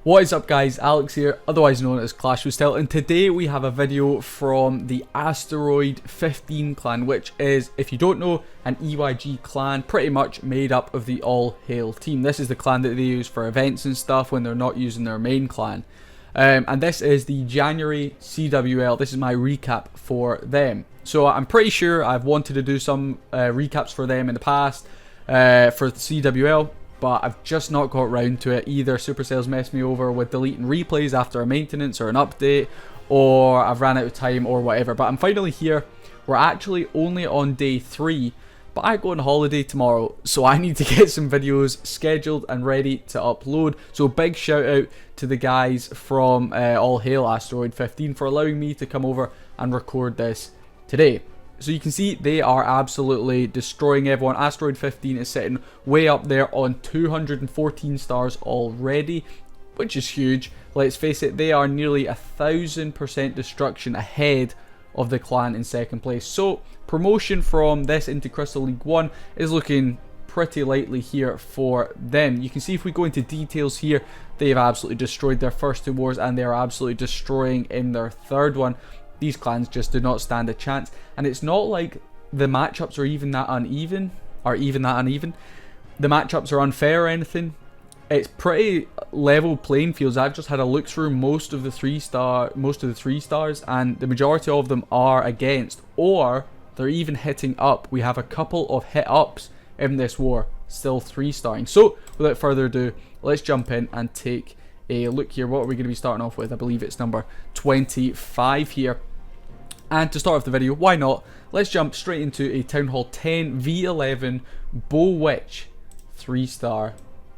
What is up guys, Alex here, otherwise known as Clash with Style, and today we have a video from the Astroid15 clan, which is, if you don't know, an EYG clan pretty much made up of the All Hail team. This is the clan that they use for events and stuff when they're not using their main clan. And this is the January CWL. This is my recap for them. So I'm pretty sure I've wanted to do some recaps for them in the past for the CWL, but I've just not got round to it. Either Supercell's messed me over with deleting replays after a maintenance or an update, or I've ran out of time or whatever. But I'm finally here. We're actually only on day 3, but I go on holiday tomorrow, so I need to get some videos scheduled and ready to upload. So big shout out to the guys from All Hail Astroid15 for allowing me to come over and record this today. So you can see they are absolutely destroying everyone. Astroid15 is sitting way up there on 214 stars already, which is huge. Let's face it, they are nearly 1000% destruction ahead of the clan in second place. So promotion from this into Crystal League 1 is looking pretty likely here for them. You can see if we go into details here, they've absolutely destroyed their first 2 wars and they are absolutely destroying in their third one. These clans just do not stand a chance, and it's not like the matchups are even that uneven, The matchups are unfair or anything. It's pretty level playing fields. I've just had a look through most of the 3 stars, and the majority of them are against, or they're even hitting up. We have a couple of hit ups in this war, still 3-starring. So without further ado, let's jump in and take a look here. What are we going to be starting off with? I believe it's number 25 here. And to start off the video, why not? Let's jump straight into a Town Hall 10 V11 Bow Witch 3-star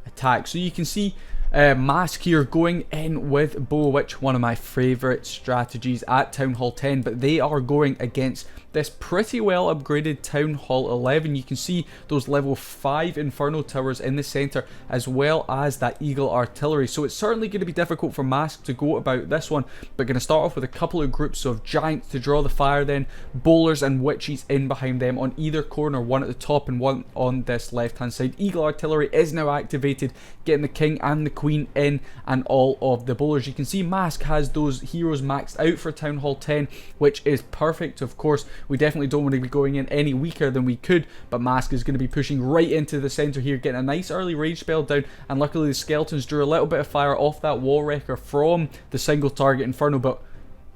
attack. So you can see Mask here going in with Bow Witch, one of my favourite strategies at Town Hall 10, but they are going against this pretty well upgraded Town Hall 11. You can see those level 5 Inferno Towers in the centre, as well as that Eagle Artillery. So it's certainly going to be difficult for Mask to go about this one, but going to start off with a couple of groups of Giants to draw the fire, then Bowlers and Witches in behind them on either corner, one at the top and one on this left hand side. Eagle Artillery is now activated, getting the King and the Queen in and all of the Bowlers. You can see Mask has those heroes maxed out for Town Hall 10, which is perfect. Of course, we definitely don't want to be going in any weaker than we could, but Mask is going to be pushing right into the centre here, getting a nice early rage spell down, and luckily the Skeletons drew a little bit of fire off that Wall Wrecker from the single target Inferno, but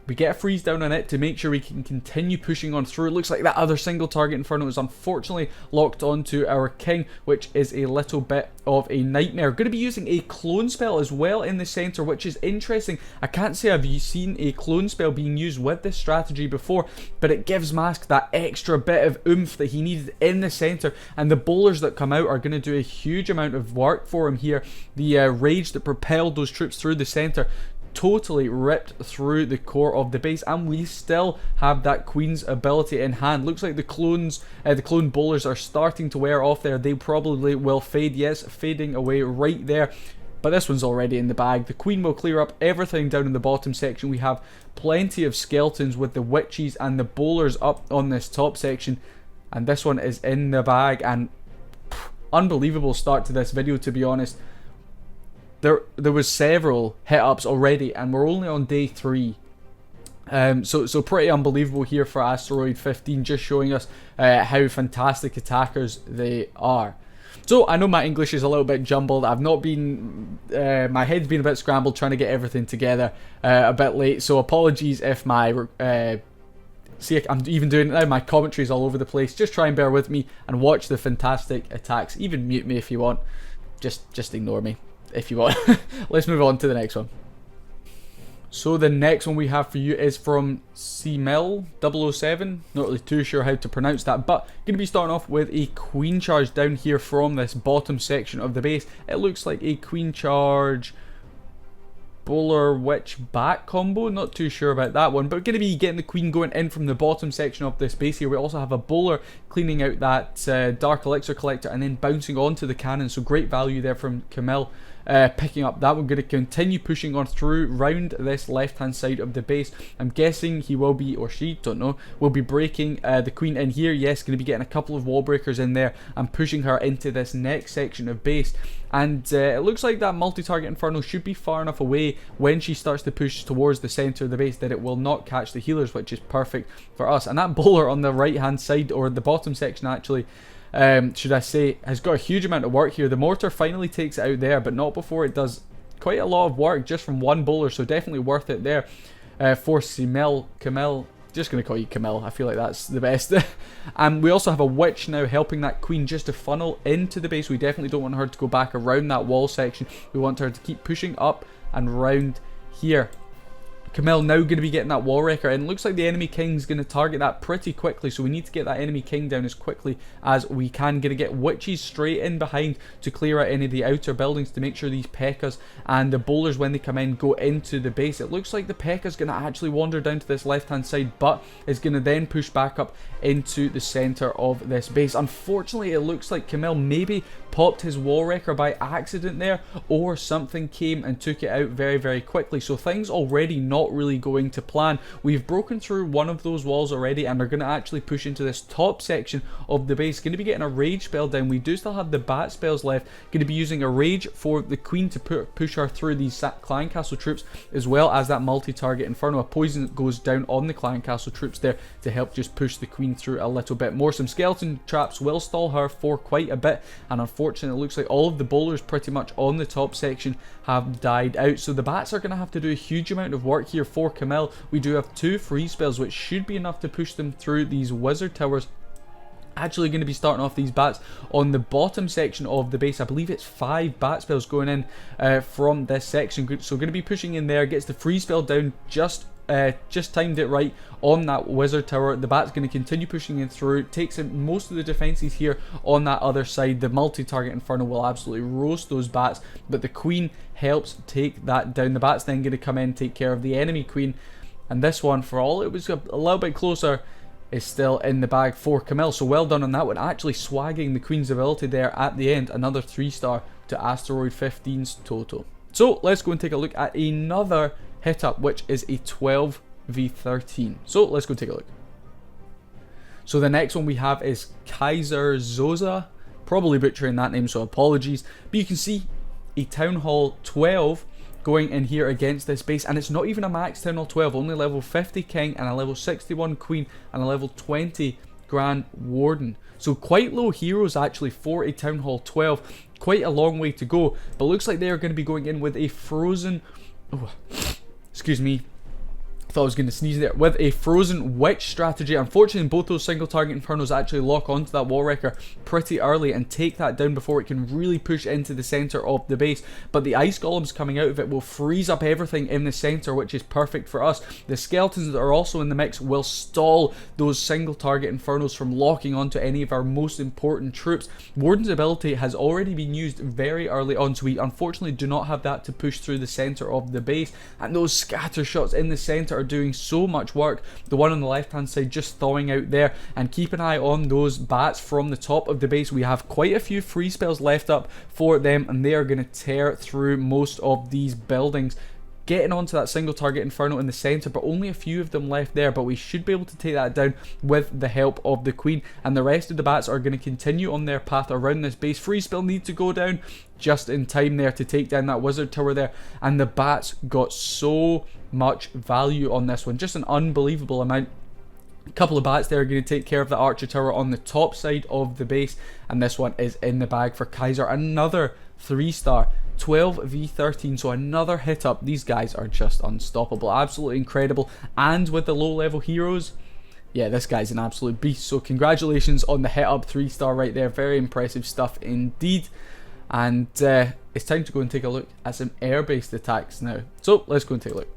we get a freeze down on it to make sure we can continue pushing on through. It looks like that other single target Inferno is unfortunately locked onto our King, which is a little bit of a nightmare. Going to be using a clone spell as well in the centre, which is interesting. I can't say I've seen a clone spell being used with this strategy before, but it gives Mask that extra bit of oomph that he needed in the centre, and the Bowlers that come out are going to do a huge amount of work for him here. The rage that propelled those troops through the centre totally ripped through the core of the base, and we still have that Queen's ability in hand. Looks like the clone Bowlers are starting to wear off there. They probably will fade. Yes, fading away right there, but this one's already in the bag. The Queen will clear up everything down in the bottom section. We have plenty of Skeletons with the Witches and the Bowlers up on this top section, and this one is in the bag. And unbelievable start to this video, to be honest. There was several hit-ups already, and we're only on day 3. So pretty unbelievable here for Astroid15, just showing us how fantastic attackers they are. So I know my English is a little bit jumbled. I've not been, my head's been a bit scrambled trying to get everything together a bit late. So apologies if my, see, I'm even doing it now, my commentary's all over the place. Just try and bear with me and watch the fantastic attacks. Even mute me if you want. Just ignore me if you want. Let's move on to the next one. So the next one we have for you is from CWL 007. Not really too sure how to pronounce that, but going to be starting off with a Queen Charge down here from this bottom section of the base. It looks like a Queen Charge Bowler Witch back combo. Not too sure about that one, but going to be getting the Queen going in from the bottom section of this base here. We also have a Bowler cleaning out that Dark Elixir collector and then bouncing onto the cannon, so great value there from Camille picking up that. We're going to continue pushing on through round this left hand side of the base. I'm guessing he will be, or she, don't know, will be breaking the queen in here. Yes, going to be getting a couple of wall breakers in there and pushing her into this next section of base. And it looks like that multi-target Inferno should be far enough away when she starts to push towards the center of the base that it will not catch the healers, which is perfect for us. And that bowler on the right hand side, or the bottom section actually, should I say, has got a huge amount of work here. The mortar finally takes it out there, but not before it does quite a lot of work just from one bowler, so definitely worth it there for Camille. Just going to call you Camille, I feel like that's the best. And we also have a witch now helping that queen just to funnel into the base. We definitely don't want her to go back around that wall section. We want her to keep pushing up and round here. Camille now going to be getting that wall wrecker, and it looks like the enemy king's going to target that pretty quickly, so we need to get that enemy king down as quickly as we can. Going to get witches straight in behind to clear out any of the outer buildings to make sure these P.E.K.K.A.s and the bowlers, when they come in, go into the base. It looks like the P.E.K.K.A.'s going to actually wander down to this left hand side, but is going to then push back up into the center of this base. Unfortunately, it looks like Camille maybe popped his wall wrecker by accident there, or something came and took it out very, very quickly. So things already not really going to plan. We've broken through one of those walls already and are going to actually push into this top section of the base. Going to be getting a rage spell down. We do still have the bat spells left. Going to be using a rage for the queen to push her through these clan castle troops, as well as that multi-target Inferno. A poison goes down on the clan castle troops there to help just push the queen through a little bit more. Some skeleton traps will stall her for quite a bit, and unfortunately it looks like all of the bowlers pretty much on the top section have died out, so the bats are going to have to do a huge amount of work here for Camille. We do have 2 free spells which should be enough to push them through these wizard towers. Actually going to be starting off these bats on the bottom section of the base. I believe it's 5 bat spells going in from this section, so going to be pushing in there. Gets the free spell down just timed it right on that wizard tower. The bat's going to continue pushing in through, takes in most of the defenses here on that other side. The multi-target Inferno will absolutely roast those bats, but the queen helps take that down. The bat's then going to come in, take care of the enemy queen, and this one, for all it was a little bit closer, is still in the bag for Camille. So well done on that one, actually swagging the queen's ability there at the end. Another 3-star to Astroid15's total. So let's go and take a look at another hit up, which is a 12v13. So let's go take a look. So the next one we have is Kaiser Zoza, probably butchering that name, so apologies, but you can see a Town Hall 12 going in here against this base, and it's not even a max Town Hall 12, only level 50 king and a level 61 queen and a level 20 grand warden. So quite low heroes actually for a Town Hall 12, quite a long way to go, but looks like they are going to be going in with a frozen, excuse me, thought I was going to sneeze there, with a frozen witch strategy. Unfortunately, both those single target Infernos actually lock onto that wall wrecker pretty early and take that down before it can really push into the center of the base. But the ice golems coming out of it will freeze up everything in the center, which is perfect for us. The skeletons that are also in the mix will stall those single target Infernos from locking onto any of our most important troops. Warden's ability has already been used very early on, so we unfortunately do not have that to push through the center of the base, and those scatter shots in the center are doing so much work. The one on the left hand side just thawing out there, and keep an eye on those bats from the top of the base. We have quite a few free spells left up for them, and they are going to tear through most of these buildings, getting onto that single target Inferno in the center, but only a few of them left there. But we should be able to take that down with the help of the queen, and the rest of the bats are going to continue on their path around this base. Free spell need to go down just in time there to take down that wizard tower there, and the bats got so much value on this one, just an unbelievable amount. A couple of bats there are going to take care of the archer tower on the top side of the base, and this one is in the bag for Kaiser. Another 3-star 12v13, so another hit up. These guys are just unstoppable, absolutely incredible, and with the low level heroes, yeah, this guy's an absolute beast. So congratulations on the hit up 3-star right there, very impressive stuff indeed. And it's time to go and take a look at some air-based attacks now. So let's go and take a look.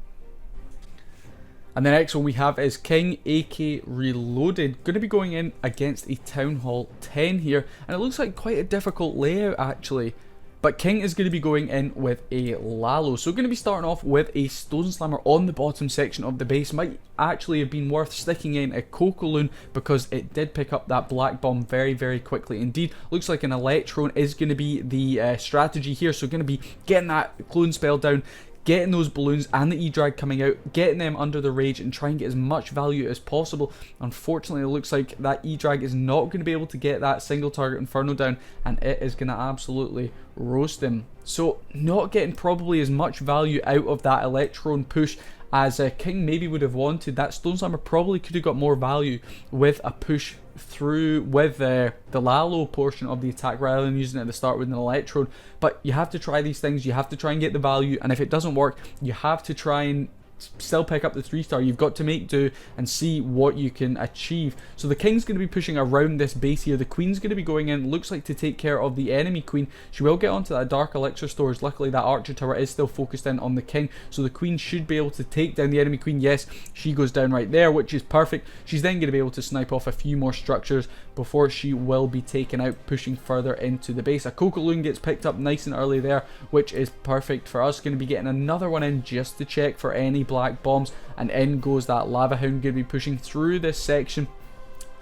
And the next one we have is King AK Reloaded, going to be going in against a Town Hall 10 here, and it looks like quite a difficult layout actually. But King is going to be going in with a Lalo. So we're going to be starting off with a Stone Slammer on the bottom section of the base. Might actually have been worth sticking in a Cocoloon because it did pick up that Black Bomb very, very quickly indeed. Looks like an Electrone is going to be the strategy here. So going to be getting that Clone Spell down, getting those balloons and the E-Drag coming out, getting them under the rage and try and get as much value as possible. Unfortunately, it looks like that E-Drag is not going to be able to get that single target Inferno down, and it is going to absolutely roast him. So not getting probably as much value out of that Electron push as King maybe would have wanted. That Stone Slammer probably could have got more value with a push through with the Lalo portion of the attack rather than using it at the start with an Electrode. But you have to try these things, you have to try and get the value, and if it doesn't work, you have to try and still pick up the 3-star. You've got to make do and see what you can achieve. So the King's going to be pushing around this base here. The Queen's going to be going in, looks like, to take care of the enemy Queen. She will get onto that Dark Elixir storage. Luckily that Archer Tower is still focused in on the King, so the Queen should be able to take down the enemy Queen. Yes, she goes down right there, which is perfect. She's then going to be able to snipe off a few more structures before she will be taken out, pushing further into the base. A Cocoloon gets picked up nice and early there, which is perfect for us. Going to be getting another one in just to check for any Black Bombs, and in goes that Lava Hound, going to be pushing through this section,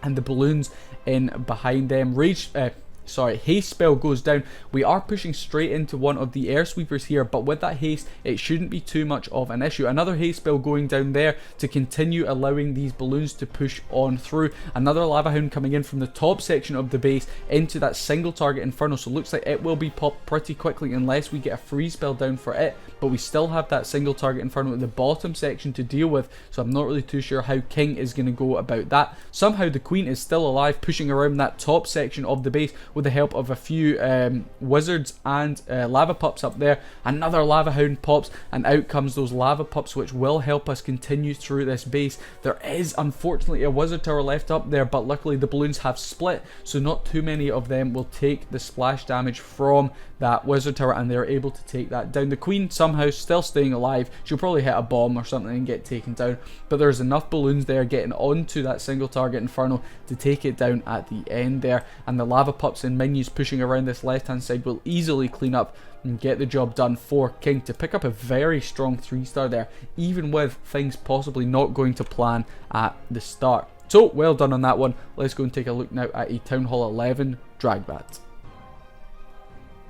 and the balloons in behind them. Haste spell goes down. We are pushing straight into one of the air sweepers here, but with that haste it shouldn't be too much of an issue. Another haste spell going down there to continue allowing these balloons to push on through. Another Lava Hound coming in from the top section of the base into that single target Inferno, so looks like it will be popped pretty quickly unless we get a freeze spell down for it, but we still have that single target Inferno at the bottom section to deal with, so I'm not really too sure how King is going to go about that. Somehow the Queen is still alive, pushing around that top section of the base with the help of a few wizards and lava pups up there. Another Lava Hound pops, and out comes those lava pups, which will help us continue through this base. There is unfortunately a wizard tower left up there, but luckily the balloons have split, so not too many of them will take the splash damage from that wizard tower, and they're able to take that down. The Queen somehow still staying alive. She'll probably hit a bomb or something and get taken down, but there's enough balloons there getting onto that single target Inferno to take it down at the end there, and the lava pups and minions pushing around this left hand side will easily clean up and get the job done for King to pick up a very strong 3-star there, even with things possibly not going to plan at the start. So well done on that one. Let's go and take a look now at a Town Hall 11 Dragbat.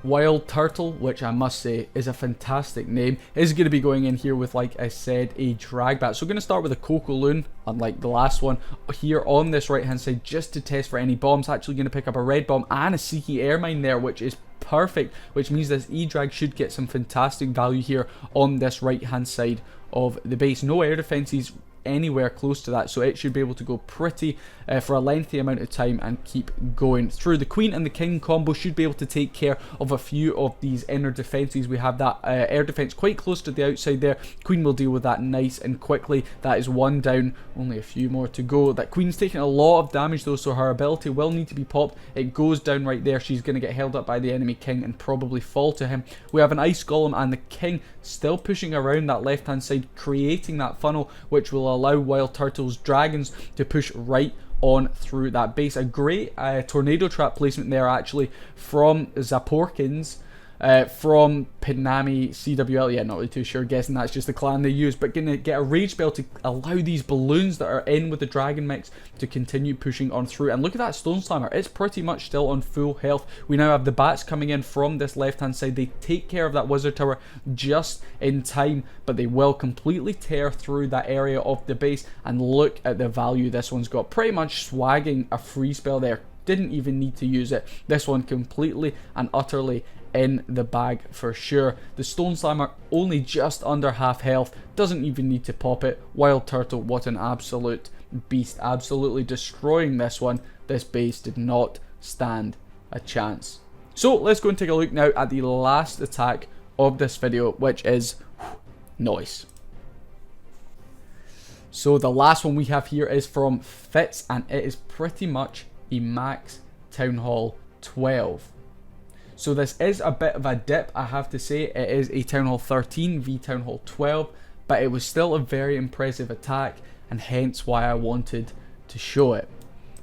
Wild Turtle, which I must say is a fantastic name, is going to be going in here with, like I said, a Dragbat. So we're going to start with a Cocoloon, unlike the last one, here on this right hand side just to test for any bombs. Actually going to pick up a red bomb and a Seeky Air Mine there, which is perfect, which means this E-Drag should get some fantastic value here on this right hand side of the base. No air defenses anywhere close to that, so it should be able to go pretty for a lengthy amount of time and keep going through. The Queen and the King combo should be able to take care of a few of these inner defenses. We have that air defense quite close to the outside there. Queen will deal with that nice and quickly. That is one down, only a few more to go. That Queen's taking a lot of damage though, so her ability will need to be popped. It goes down right there. She's going to get held up by the enemy King and probably fall to him. We have an Ice Golem and the King still pushing around that left hand side, creating that funnel which will allow Wild Turtle's dragons to push right on through that base. A great tornado trap placement there actually from Zaporkins. From Pinami CWL, yeah, not really too sure, guessing that's just the clan they use, but gonna get a rage spell to allow these balloons that are in with the dragon mix to continue pushing on through. And look at that Stone Slammer, it's pretty much still on full health. We now have the bats coming in from this left hand side. They take care of that wizard tower just in time, but they will completely tear through that area of the base. And look at the value this one's got, pretty much swagging a free spell there. Didn't even need to use it. This one completely and utterly in the bag for sure. The Stone Slammer only just under half health, doesn't even need to pop it. Wild Turtle, what an absolute beast, absolutely destroying this one. This base did not stand a chance. So let's go and take a look now at the last attack of this video, which is Noise. So the last one we have here is from Fitz, and it is pretty much a max Town Hall 12. So this is a bit of a dip, I have to say. It is a Town Hall 13 v Town Hall 12, but it was still a very impressive attack, and hence why I wanted to show it.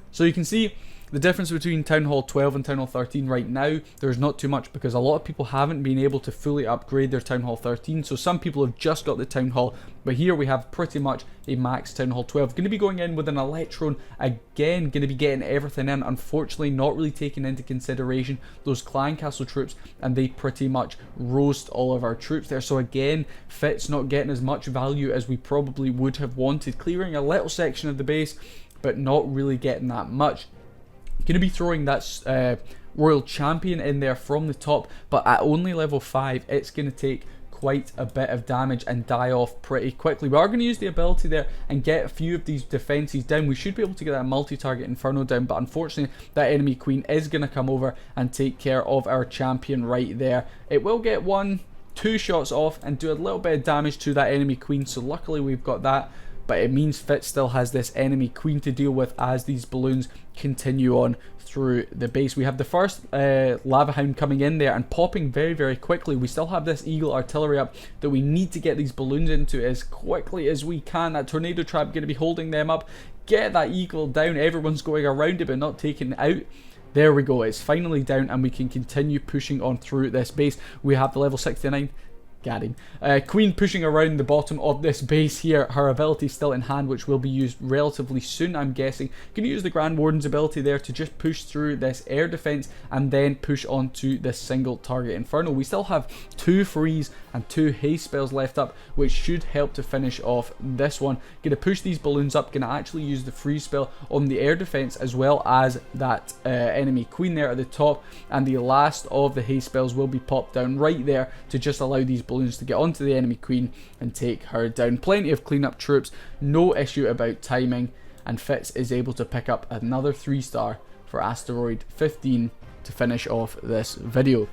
So you can see The difference between Town Hall 12 and Town Hall 13 right now, there's not too much because a lot of people haven't been able to fully upgrade their Town Hall 13. So some people have just got the Town Hall, but here we have pretty much a max Town Hall 12. Going to be going in with an Electron again, going to be getting everything in. Unfortunately, not really taking into consideration those Clan Castle troops, and they pretty much roast all of our troops there. So again, Fitz not getting as much value as we probably would have wanted, clearing a little section of the base, but not really getting that much. Going to be throwing that Royal Champion in there from the top, but at only level 5, it's going to take quite a bit of damage and die off pretty quickly. We are going to use the ability there and get a few of these defenses down. We should be able to get that multi-target Inferno down, but unfortunately that enemy queen is going to come over and take care of our champion right there. It will get 1-2 shots off and do a little bit of damage to that enemy queen, so luckily we've got that. But it means Fitz still has this enemy queen to deal with as these balloons continue on through the base. We have the first Lava Hound coming in there and popping very, very quickly. We still have this Eagle artillery up that we need to get these balloons into as quickly as we can. That Tornado Trap going to be holding them up. Get that Eagle down. Everyone's going around it but not taken out. There we go. It's finally down and we can continue pushing on through this base. We have the level 69. Got him. Queen pushing around the bottom of this base here. Her ability still in hand, which will be used relatively soon, I'm guessing. Can use the Grand Warden's ability there to just push through this air defense and then push onto this single target Inferno. We still have 2 freeze and 2 haste spells left up, which should help to finish off this one. Gonna push these balloons up. Gonna actually use the freeze spell on the air defense as well as that enemy queen there at the top, and the last of the haste spells will be popped down right there to just allow these balloons to get onto the enemy queen and take her down. Plenty of cleanup troops, no issue about timing, and Fitz is able to pick up another 3-star for Astroid15 to finish off this video.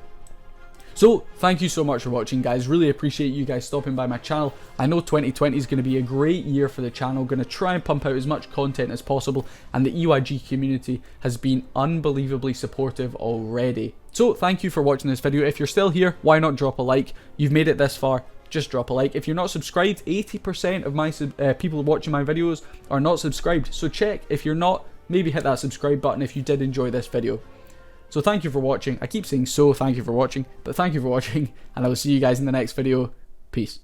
So thank you so much for watching, guys. Really appreciate you guys stopping by my channel. I know 2020 is going to be a great year for the channel. Going to try and pump out as much content as possible, and the EYG community has been unbelievably supportive already. So thank you for watching this video. If you're still here, why not drop a like? You've made it this far, just drop a like. If you're not subscribed, 80% of my people watching my videos are not subscribed. So check. If you're not, maybe hit that subscribe button if you did enjoy this video. So thank you for watching. I keep saying thank you for watching, but thank you for watching, and I will see you guys in the next video. Peace.